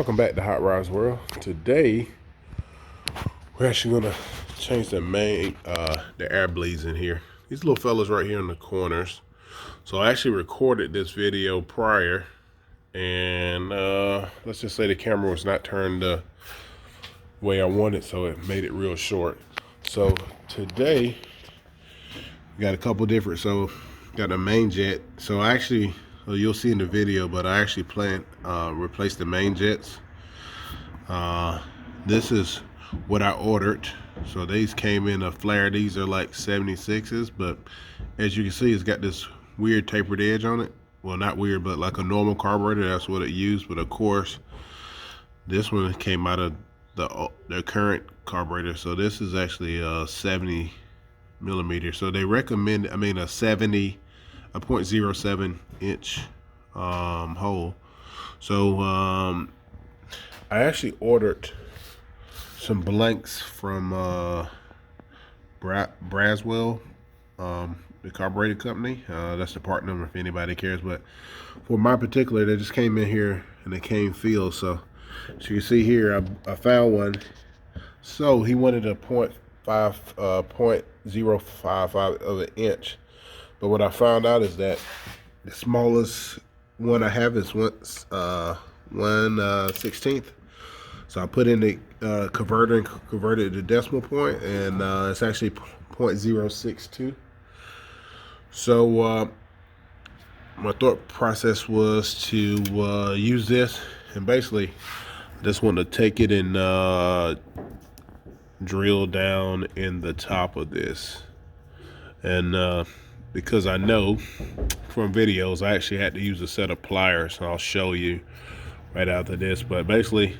Welcome back to Hot Rods World. Today we're actually gonna change the main the air bleeds in here. These little fellas right here in the corners. So I actually recorded this video prior, and let's just say the camera was not turned the way I wanted, so it made it real short. So today we got a couple different. So got the main jet. So I actually, well, you'll see in the video, but I actually plan replace the main jets. This is what I ordered. So these came in a flare. These are like 76s, but as you can see, it's got this weird tapered edge on it. Well, not weird, but like a normal carburetor, that's what it used. But of course, this one came out of the current carburetor. So this is actually a 70 millimeter. So they recommend, I mean, a 0.07 inch hole. So I actually ordered some blanks from Braswell, the carburetor company. That's the part number if anybody cares. But for my particular, they just came in here and they came filled. So as you can see here, I found one. So he wanted a 0.055 of an inch. But what I found out is that the smallest one I have is 1/16. So I put in the converter and converted it to decimal point, and it's actually 0.062. So my thought process was to use this, and basically I just want to take it and drill down in the top of this. And because I know from videos, I actually had to use a set of pliers, and I'll show you right after this. But basically,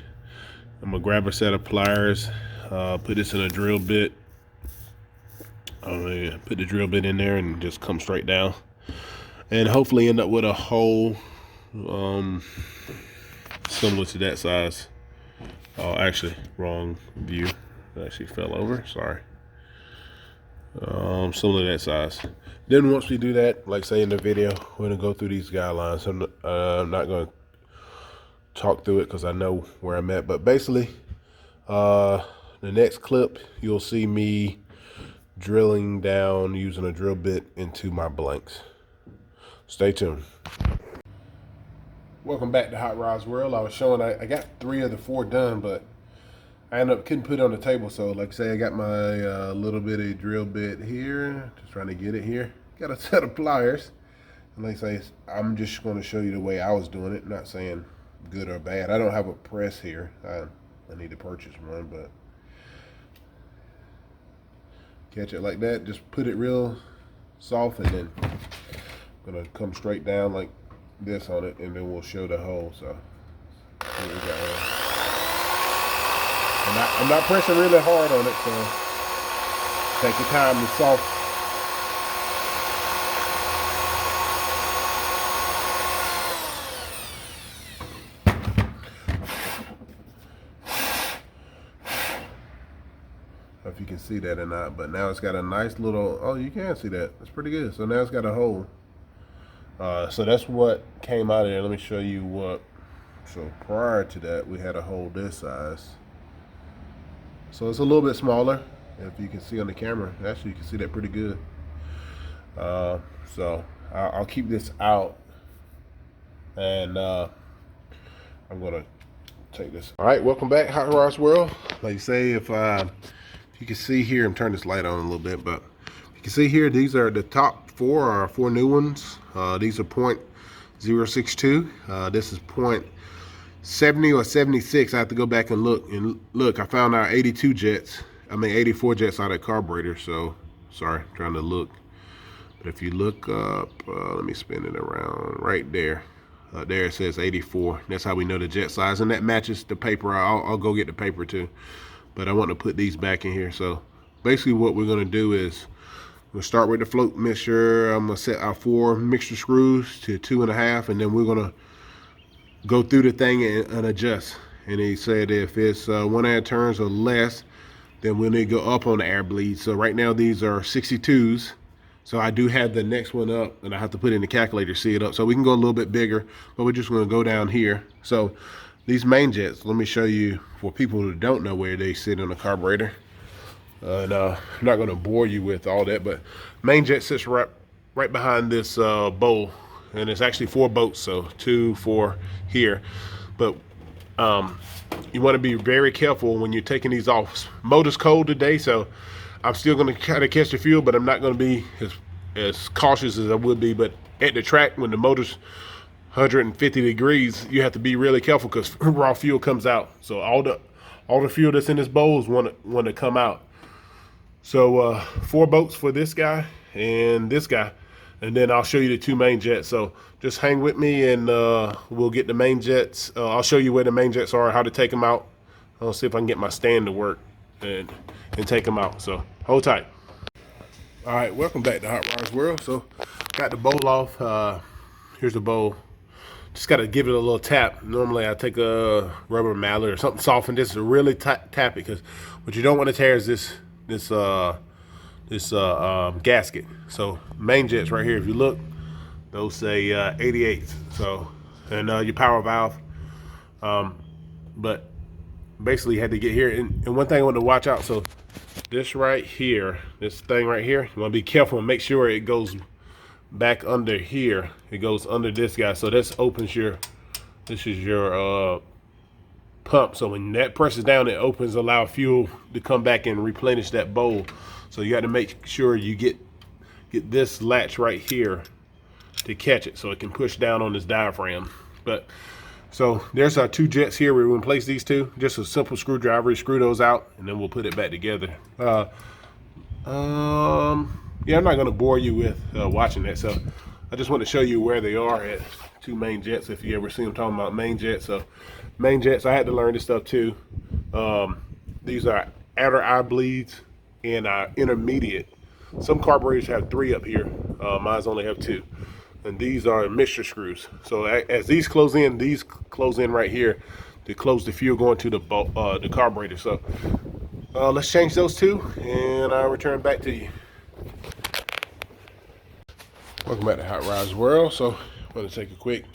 I'm gonna grab a set of pliers, put this in a drill bit. Put the drill bit in there and just come straight down, and hopefully end up with a hole similar to that size. Oh, actually, wrong view. It actually fell over. Sorry. Similar to that size. Then once we do that, like say in the video, we're gonna go through these guidelines. I'm not gonna talk through it because I know where I'm at, but basically the next clip you'll see me drilling down using a drill bit into my blanks. Stay tuned. Welcome back to Hot Rods World. I was showing I got 3 of the 4 done, but I ended up couldn't put it on the table. So like I say, I got my little bitty drill bit here, just trying to get it here. Got a set of pliers, and like I say, I'm just going to show you the way I was doing it. Not saying good or bad. I don't have a press here. I need to purchase one, but catch it like that. Just put it real soft, and then I'm gonna come straight down like this on it, and then we'll show the hole. So here we go. I'm not pressing really hard on it, so take your time to soft. If you can see that or not, but now it's got a nice little, oh, you can see that. It's pretty good. So now it's got a hole. So that's what came out of there. Let me show you what. So prior to that, we had a hole this size. So it's a little bit smaller. If you can see on the camera, actually you can see that pretty good. So I'll keep this out, and I'm gonna take this. All right, welcome back, Hot Rods World. Like you say, if you can see here, I'm turning this light on a little bit, but you can see here, these are the top 4 are 4 new ones. These are 0.062. This is 0.70 or 76. I have to go back and look. And look, I found our 84 jets out of carburetor. So sorry, trying to look. But if you look up, let me spin it around right there. There it says 84. That's how we know the jet size, and that matches the paper. I'll go get the paper too. But I want to put these back in here. So basically what we're gonna do is we'll start with the float mixture. I'm gonna set our 4 mixture screws to 2.5, and then we're gonna go through the thing and adjust. And he said if it's 1.5 turns or less, then we'll need to go up on the air bleed. So right now these are 62s. So I do have the next one up, and I have to put in the calculator to see it up. So we can go a little bit bigger, but we're just gonna go down here. So these main jets, let me show you for people who don't know where they sit in a carburetor. I'm not going to bore you with all that, but main jet sits right behind this bowl, and it's actually 4 bolts, so 2, 4 here. But you want to be very careful when you're taking these off. Motor's cold today, so I'm still going to kind of catch the fuel, but I'm not going to be as cautious as I would be. But at the track, when the motor's 150 degrees, you have to be really careful because raw fuel comes out. So all the fuel that's in this bowl is want to come out. So 4 bolts for this guy and this guy, and then I'll show you the 2 main jets. So just hang with me, and we'll get the main jets. I'll show you where the main jets are, how to take them out. I'll see if I can get my stand to work and take them out. So hold tight. All right, welcome back to Hot Rods World. So got the bowl off. Here's the bowl. Just got to give it a little tap. Normally I take a rubber mallet or something soft, and this is really tap it, because what you don't want to tear is this gasket. So main jets right here, if you look, those say 88. So, and your power valve. But basically you had to get here. And one thing I want to watch out, so this right here, this thing right here, you want to be careful and make sure it goes back under here. It goes under this guy. So this opens this is your pump. So when that presses down, it opens, allow fuel to come back and replenish that bowl. So you got to make sure you get this latch right here to catch it, so it can push down on this diaphragm. But so there's our 2 jets here. We're going to replace these 2. Just a simple screwdriver, screw those out, and then we'll put it back together. Yeah, I'm not going to bore you with watching that. So I just want to show you where they are at 2 main jets. If you ever see them talking about main jets, so main jets, I had to learn this stuff too. These are outer eye bleeds and intermediate. Some carburetors have 3 up here. Mine's only have 2. And these are mixture screws. So as these close in right here to close the fuel going to the carburetor. So let's change those 2, and I'll return back to you. Welcome back to Hot Rods World. So I'm going to take a quick,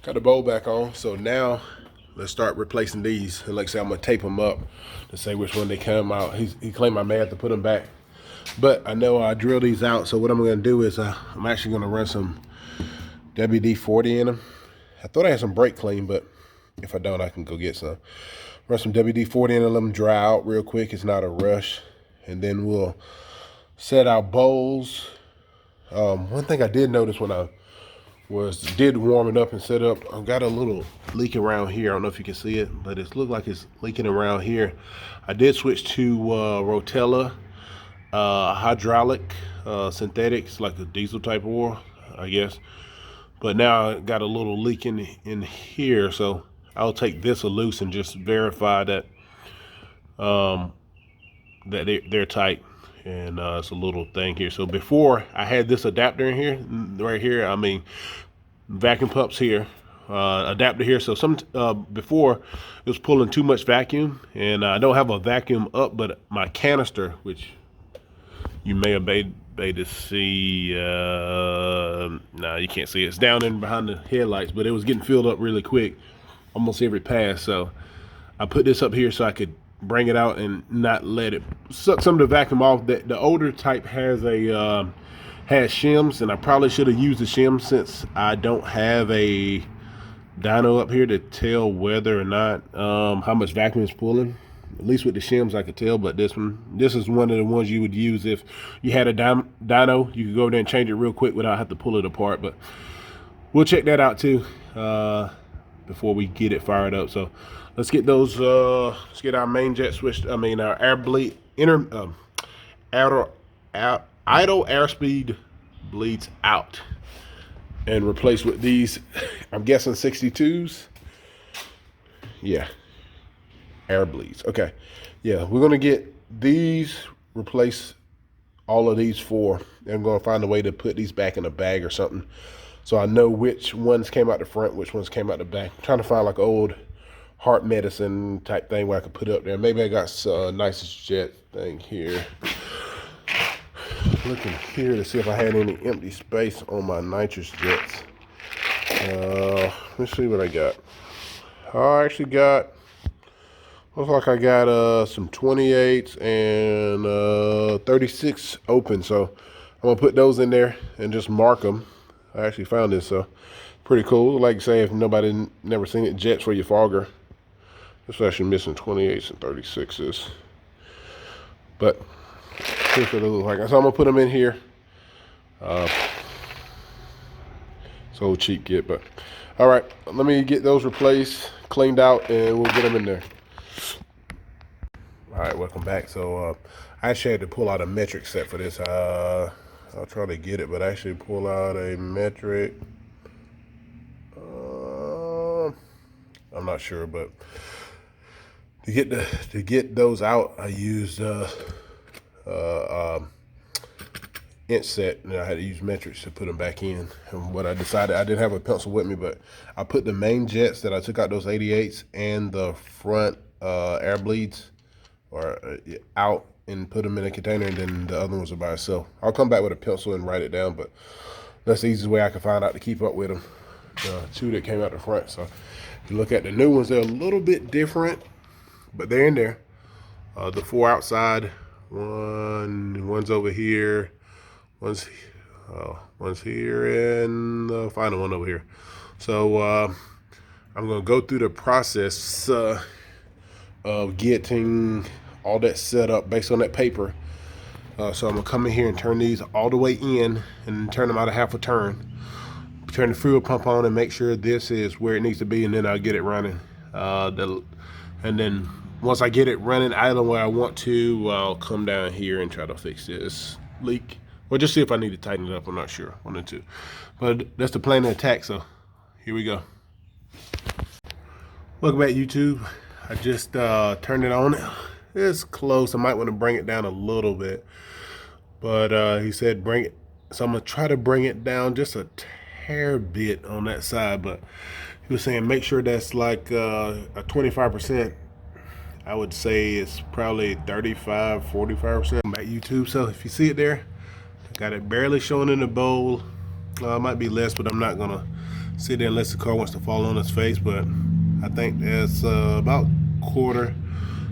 got the bowl back on. So now let's start replacing these. And like I said, I'm going to tape them up to say which one they come out. He claimed I may have to put them back, but I know I drill these out. So what I'm going to do is I'm actually going to run some WD-40 in them. I thought I had some brake clean, but if I don't, I can go get some. Run some WD-40 in them, let them dry out real quick. It's not a rush. And then we'll set our bowls. One thing I did notice when I did warm it up and set up, I've got a little leak around here. I don't know if you can see it, but it looked like it's leaking around here. I did switch to Rotella hydraulic synthetics, like a diesel type oil, I guess. But now I got a little leak in here, so I'll take this loose and just verify that that they're tight. And it's a little thing here. So before I had this adapter in here, right here, I mean vacuum pumps here, adapter here. So before it was pulling too much vacuum, and I don't have a vacuum up, but my canister, which you may have made to see, no, you can't see it. It's down in behind the headlights, but it was getting filled up really quick, almost every pass. So I put this up here so I could bring it out and not let it suck some of the vacuum off. The older type has shims, and I probably should have used the shims since I don't have a dyno up here to tell whether or not how much vacuum is pulling. At least with the shims I could tell, but this is one of the ones you would use if you had a dyno. You could go there and change it real quick without having to pull it apart. But we'll check that out too before we get it fired up. So let's get those. Let's get our main jet switched. I mean our air bleed idle airspeed bleeds out, and replace with these. I'm guessing 62s. Yeah. Air bleeds. Okay, yeah, we're gonna get these, replace all of these 4, and I'm gonna find a way to put these back in a bag or something, so I know which ones came out the front, which ones came out the back. I'm trying to find like an old heart medicine type thing where I could put it up there. Maybe I got a nice jet thing here. Looking here to see if I had any empty space on my nitrous jets. Let's see what I got. I actually got, looks like I got some 28s and 36 open. So I'm gonna put those in there and just mark them. I actually found this, so pretty cool. Like say if nobody never seen it, jets for your fogger. It's actually missing 28s and 36s. But here's what it looks like. So I'm gonna put them in here. So cheap kit, but all right, let me get those replaced, cleaned out, and we'll get them in there. All right, welcome back. So I actually had to pull out a metric set for this. I'll try to get it, but I actually pull out a metric. I'm not sure, but to get those out, I used inch set, and I had to use metrics to put them back in. And what I decided, I didn't have a pencil with me, but I put the main jets that I took out, those 88s, and the front air bleeds out and put them in a container, and then the other ones are by itself. I'll come back with a pencil and write it down, but that's the easiest way I can find out to keep up with them. The two that came out the front. So if you look at the new ones, they're a little bit different, but they're in there. The four outside, one's over here, one's here, and the final one over here. So I'm gonna go through the process of getting all that set up based on that paper. So I'm gonna come in here and turn these all the way in and turn them out a half a turn. Turn the fuel pump on and make sure this is where it needs to be, and then I'll get it running. And then once I get it running out of where I want to, I'll come down here and try to fix this leak. Or just see if I need to tighten it up. I'm not sure. One or two. But that's the plan of attack, so here we go. Welcome back, YouTube. I just turned it on. It's close. I might want to bring it down a little bit. But he said bring it. So I'm going to try to bring it down just a hair bit on that side, but he was saying make sure that's like a 25%. I would say it's probably 35, 45%. Back YouTube, so if you see it there, I got it barely showing in the bowl. It might be less, but I'm not gonna sit there unless the car wants to fall on its face, but I think that's about quarter,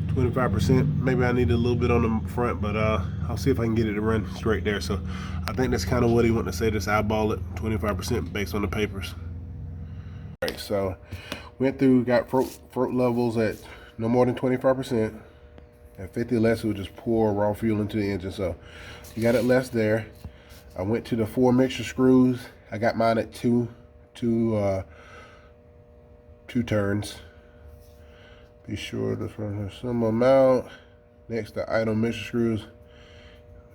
25%. Maybe I need a little bit on the front, but I'll see if I can get it to run straight there. So I think that's kind of what he wanted to say, just eyeball it, 25% based on the papers. All right, so went through, got throat levels at no more than 25%. At 50 less, it would just pour raw fuel into the engine. So you got it less there. I went to the 4 mixture screws. I got mine at two turns. Be sure to run some amount next to idle mixture screws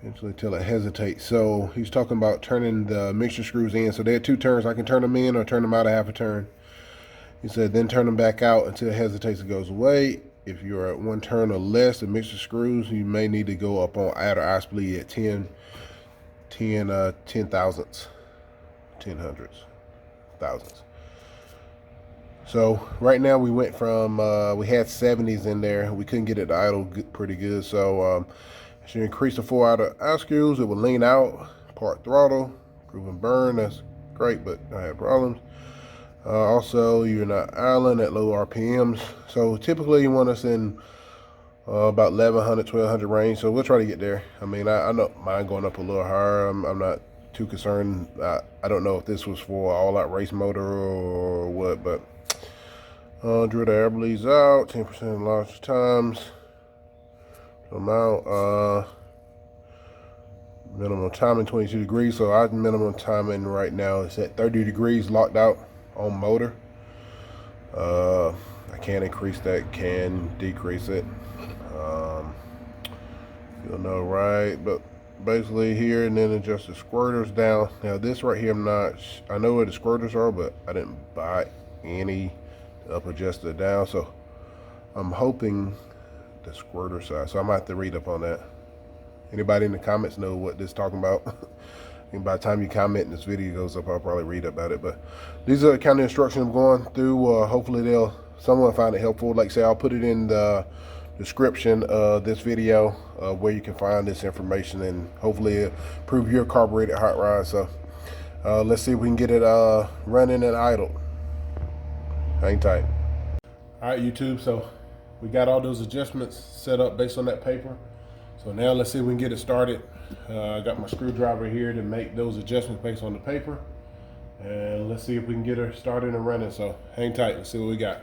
eventually till it hesitates. So he's talking about turning the mixture screws in. So they're 2 turns. I can turn them in or turn them out a half a turn. He said then turn them back out until it hesitates and goes away. If you're at 1 turn or less, the mixture screws, you may need to go up on add or eye bleed at 10 thousandths, 10 hundredths, thousandths. So right now we went from, we had 70s in there. We couldn't get it to idle pretty good. So as you increase the 4 outer eye screws, it will lean out, part throttle, groove and burn. That's great, but I had problems. Also, you're not idling at low RPMs. So typically you want us in about 1100, 1200 range. So we'll try to get there. I mean, I don't mind going up a little higher. I'm not too concerned. I don't know if this was for all-out race motor or what, but drill the air bleeds out, 10% large times. Amount, minimum timing 22 degrees. So our minimum timing right now is at 30 degrees locked out on motor. I can increase that, can decrease it. You'll know, right? But basically here, and then adjust the squirters down. Now this right here, I know where the squirters are, but I didn't buy any up adjust it down. So I'm hoping the squirter size. So I might have to read up on that. Anybody in the comments know what this is talking about? And by the time you comment and this video goes up, I'll probably read about it. But these are the kind of instructions I'm going through. Hopefully someone find it helpful. Like I say, I'll put it in the description of this video where you can find this information, and hopefully improve your carbureted hot rod. So let's see if we can get it running and idle. Hang tight. All right, YouTube, so we got all those adjustments set up based on that paper. So now let's see if we can get it started. I got my screwdriver here to make those adjustments based on the paper. And let's see if we can get her started and running. So hang tight, let's see what we got.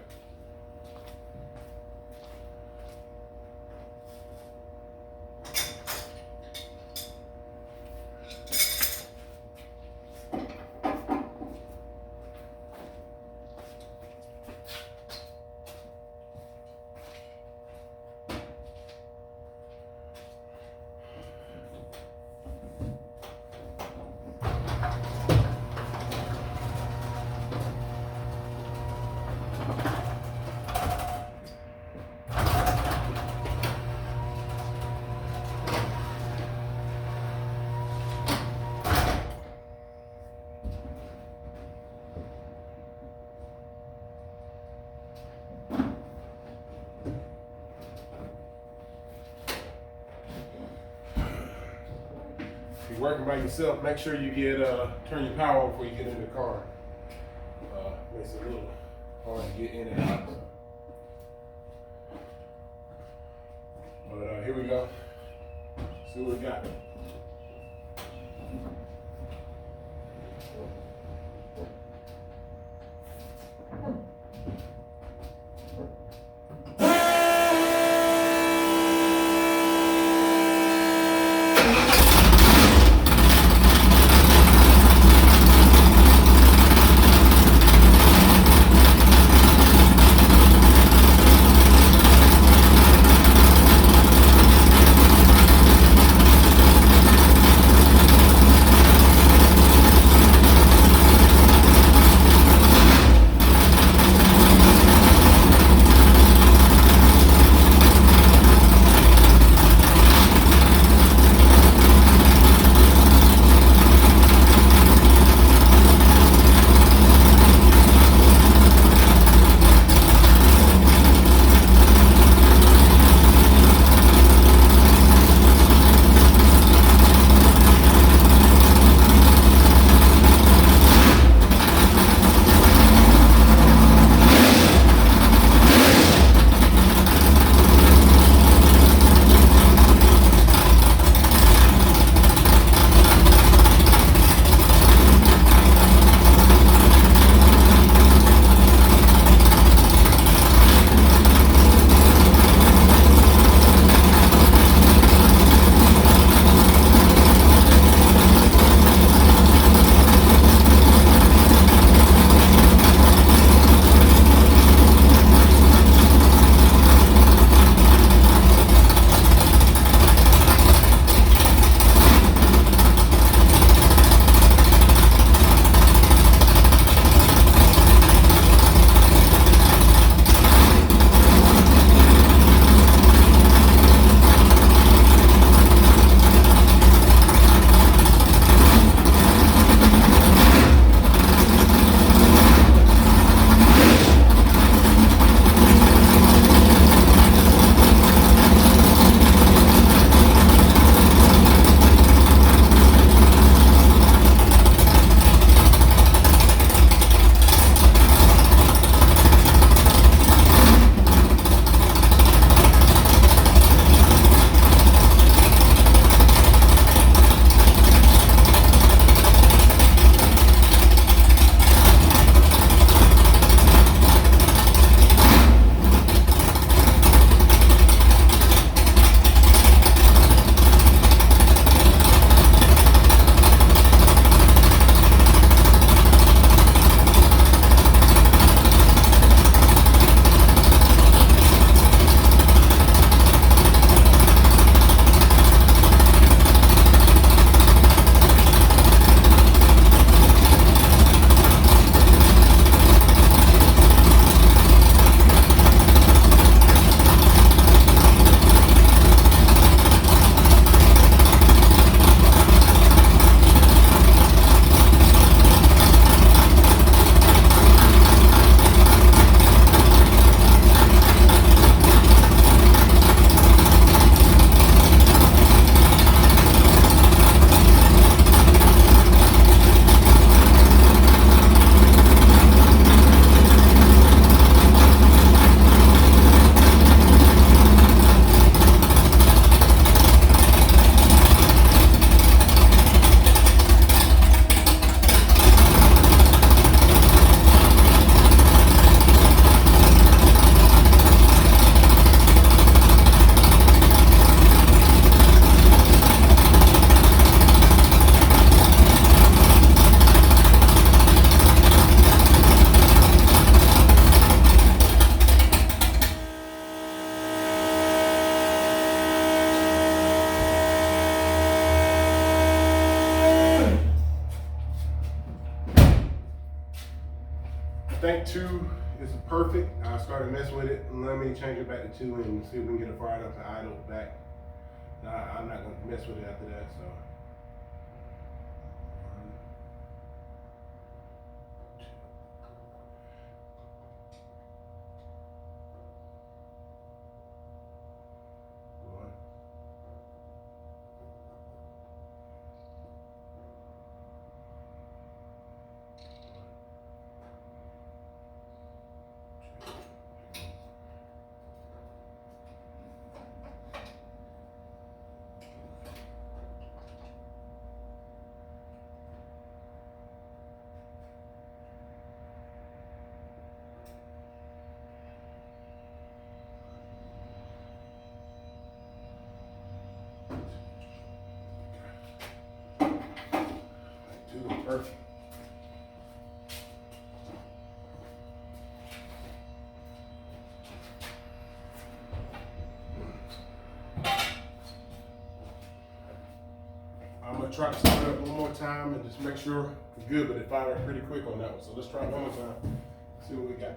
If you're working by yourself, make sure you get turn your power on before you get in the car. Makes it a little hard to get in and out. But here we go. See what we got. think 2 is perfect. I started messing with it. Let me change it back to 2 and see if we can get it fired up to idle back. I'm not gonna mess with it after that, so. 1, 2. Perfect. I'm gonna try to start it up one more time and just make sure it's good, but it fired up pretty quick on that one. So let's try it one more time. See what we got.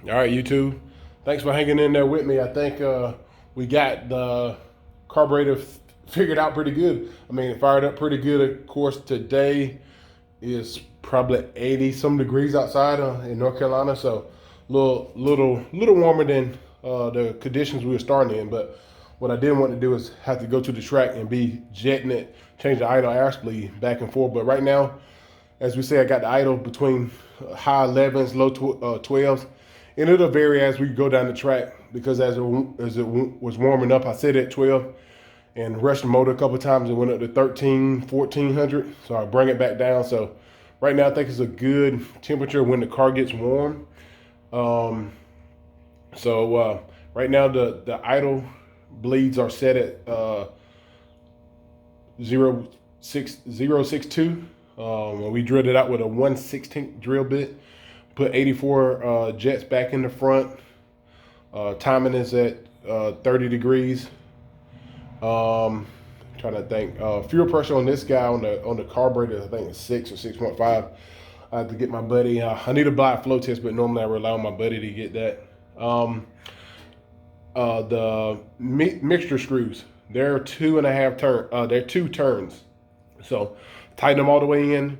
All right, YouTube. Thanks for hanging in there with me. I think we got the carburetor figured out pretty good. I mean, it fired up pretty good. Of course, today is probably 80 some degrees outside in North Carolina, so little warmer than the conditions we were starting in. But what I didn't want to do is have to go to the track and be jetting it, change the idle airspeed back and forth. But right now, as we say, I got the idle between high 11s, low 12s. And it'll vary as we go down the track, because as it was warming up, I set it at 12 and rushed the motor a couple of times and went up to 1400. So I bring it back down. So right now I think it's a good temperature when the car gets warm. Right now the idle bleeds are set at 0.062. We drilled it out with a 1/16 drill bit. Put 84 jets back in the front. Timing is at 30 degrees. Trying to think. Fuel pressure on this guy on the carburetor, I think it's 6 or 6.5. I have to get my buddy. I need to buy a flow test, but normally I rely on my buddy to get that. The mixture screws, they're 2.5 turn. They're 2 turns. So tighten them all the way in,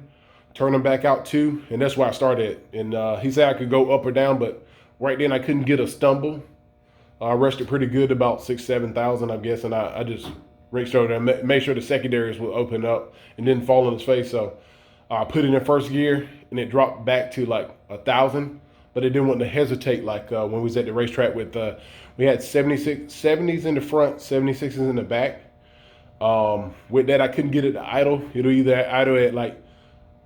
turn them back out 2, and that's where I started. And he said I could go up or down, but right then I couldn't get a stumble. I rushed it pretty good, about 6,000-7,000, I guess, and I just reached over there and made sure the secondaries would open up and didn't fall on his face. So I put it in first gear and it dropped back to like 1,000, but it didn't want to hesitate like when we was at the racetrack with we had 70s in the front, 76s in the back. With that, I couldn't get it to idle. It'll either idle at like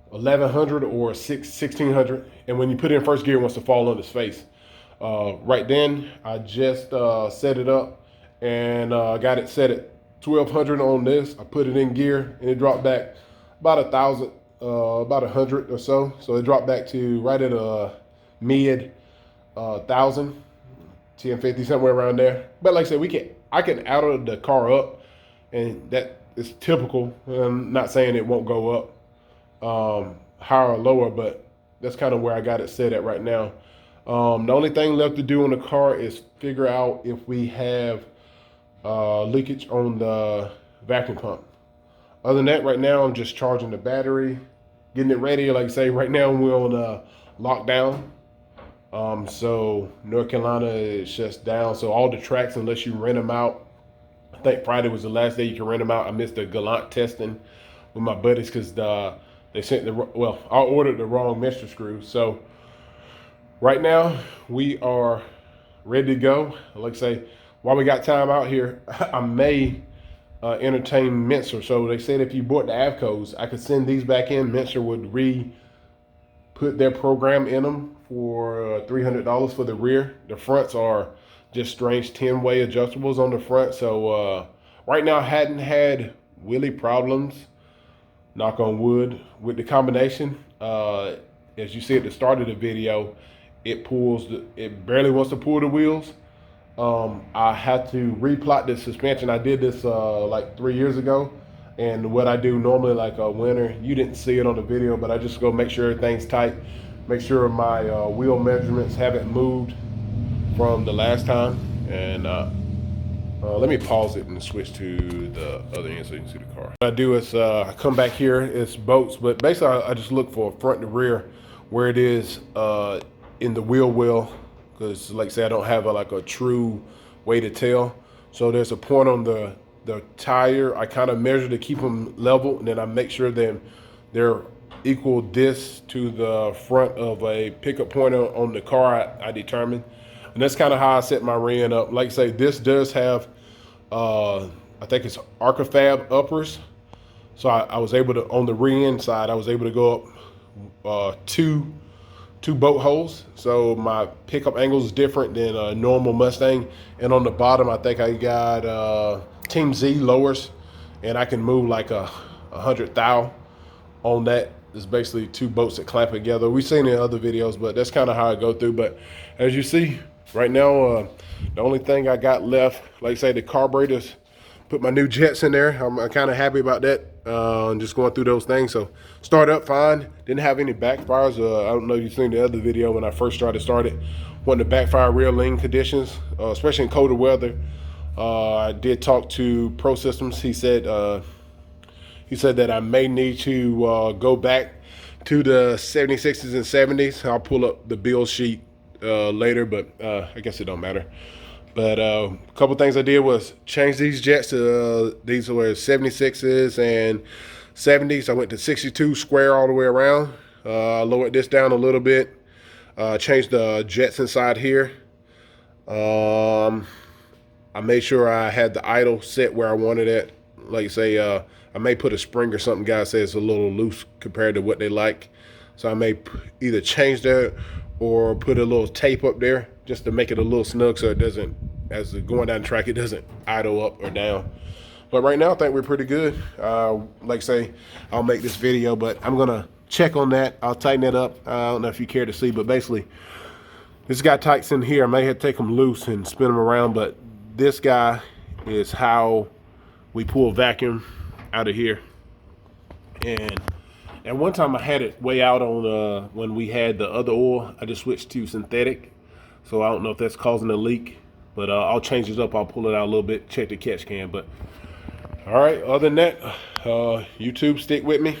1,100 or 1,600, and when you put it in first gear, it wants to fall on its face. Right then, I just set it up and got it set at 1,200 on this. I put it in gear and it dropped back about 1,000, about 100 or so. So it dropped back to right at a mid 1,000, 1050, somewhere around there. But like I said, I can idle the car up, and that is typical. I'm not saying it won't go up higher or lower, but that's kind of where I got it set at right now. The only thing left to do on the car is figure out if we have leakage on the vacuum pump. Other than that, right now I'm just charging the battery, getting it ready. Like I say, right now we're on lockdown. So North Carolina is shut down. So all the tracks, unless you rent them out, I think Friday was the last day you can rent them out. I missed the Gallant testing with my buddies because they sent I ordered the wrong mixture screw. So right now we are ready to go. Like I say, while we got time out here, I may entertain Mincer. So they said if you bought the Avcos, I could send these back in. Mincer would put their program in them for $300 for the rear. The fronts are just strange 10-way adjustables on the front. So right now I hadn't had wheelie problems, knock on wood, with the combination. As you see at the start of the video, it barely wants to pull the wheels. I had to replot the suspension. I did this like 3 years ago, and what I do normally, like a winter, you didn't see it on the video, but I just go make sure everything's tight, make sure my wheel measurements haven't moved from the last time. And let me pause it and switch to the other end so you can see the car. What I do is I come back here, it's bolts, but basically I just look for front to rear where it is in the wheel well, because like I said, I don't have a true way to tell. So there's a point on the tire. I kind of measure to keep them level, and then I make sure that they're equal disc to the front of a pickup point on the car. I determine, and that's kind of how I set my rear up. Like I say, this does have I think it's Archifab uppers, so I was able to, on the rear end side, I was able to go up two boat holes, so my pickup angle is different than a normal Mustang. And on the bottom, I think I got Team Z lowers, and I can move like 100 thou on that. It's basically 2 boats that clamp together. We've seen it in other videos, but that's kind of how I go through. But as you see right now, the only thing I got left, like I say, the carburetors, put my new jets in there. I'm kind of happy about that. Just going through those things. So start up fine. Didn't have any backfires. I don't know if you've seen the other video when I first started. Wasn't to backfire real lean conditions, especially in colder weather. I did talk to Prosystems. He said that I may need to go back to the 76s and 70s. I'll pull up the build sheet later, but I guess it don't matter. But a couple things I did was change these jets to these were 76s and 70s. I went to 62 square all the way around. Lowered this down a little bit. Changed the jets inside here. I made sure I had the idle set where I wanted it. Like I say, I may put a spring or something. Guys say it's a little loose compared to what they like. So I may either change that or put a little tape up there just to make it a little snug so it doesn't as the going down the track, it doesn't idle up or down. But right now, I think we're pretty good. Like I say, I'll make this video, but I'm gonna check on that. I'll tighten it up. I don't know if you care to see, but basically, this guy tightens in here. I may have to take them loose and spin them around, but this guy is how we pull vacuum out of here. And at one time I had it way out on when we had the other oil. I just switched to synthetic, so I don't know if that's causing a leak, but I'll change it up. I'll pull it out a little bit, check the catch can. But all right, other than that, YouTube, stick with me.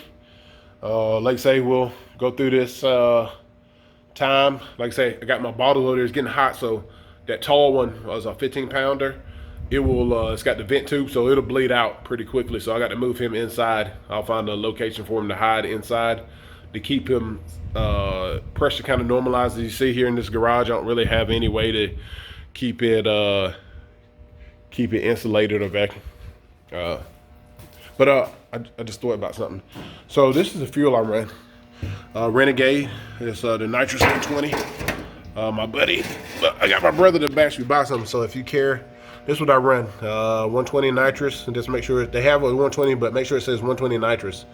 Like I say, we'll go through this time. Like I say, I got my bottle over there. It's getting hot, so that tall one was a 15-pounder. It will, it's got the vent tube, so it'll bleed out pretty quickly. So I got to move him inside. I'll find a location for him to hide inside to keep him pressure kind of normalized. As you see here in this garage, I don't really have any way to keep it insulated or vacuum. But I just thought about something. So this is the fuel I run. Renegade. It's the nitrous 120. My buddy, I got my brother to actually buy something. So if you care, this is what I run. 120 nitrous, and just make sure they have a 120, but make sure it says 120 nitrous.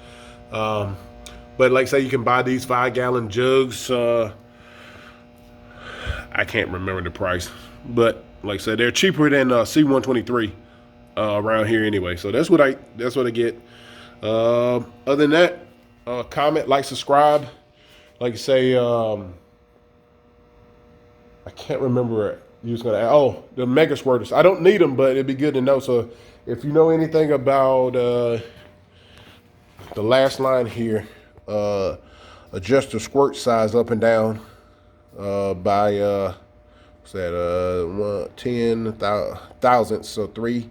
But like say, you can buy these 5-gallon jugs. I can't remember the price, but like I said, they're cheaper than C123 around here anyway. So that's what I get. Other than that, comment, like, subscribe. Like I say, I can't remember you was gonna add. Oh, the mega squirters. I don't need them, but it'd be good to know. So if you know anything about the last line here, adjust the squirt size up and down by what's that? 10 thousandths. So 3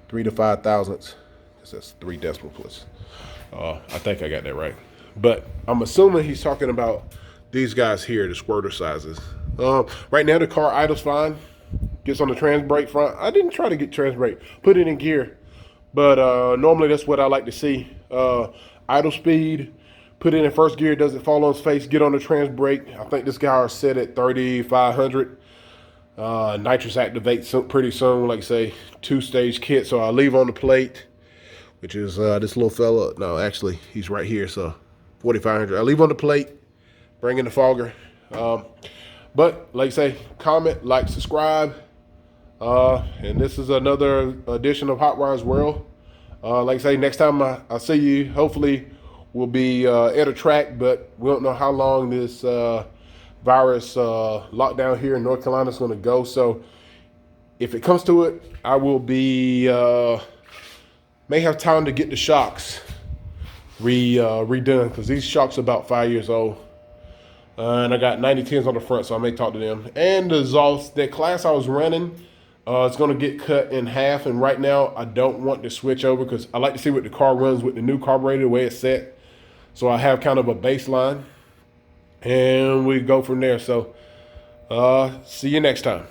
to 5 thousandths. That's 3 decimal places. I think I got that right. But I'm assuming he's talking about these guys here, the squirter sizes. Right now the car idles fine. Gets on the trans brake front. I didn't try to get trans brake. Put it in gear. But normally that's what I like to see. Idle speed. Put it in first gear. Doesn't fall on its face. Get on the trans brake. I think this guy is set at 3,500. Nitrous activates pretty soon. Like I say, 2-stage kit. So I leave on the plate, which is this little fella. No, actually, he's right here. So 4,500. I leave on the plate. Bring in the fogger. But like I say, comment, like, subscribe. And this is another edition of Hot Wires World. Like I say, next time I see you, hopefully we'll be at a track, but we don't know how long this virus lockdown here in North Carolina is going to go. So if it comes to it, I will be, may have time to get the shocks redone, because these shocks are about 5 years old. And I got 9010s on the front, so I may talk to them. And the exhaust, that class I was running, it's going to get cut in half. And right now, I don't want to switch over because I like to see what the car runs with the new carburetor, the way it's set. So I have kind of a baseline. And we go from there. So see you next time.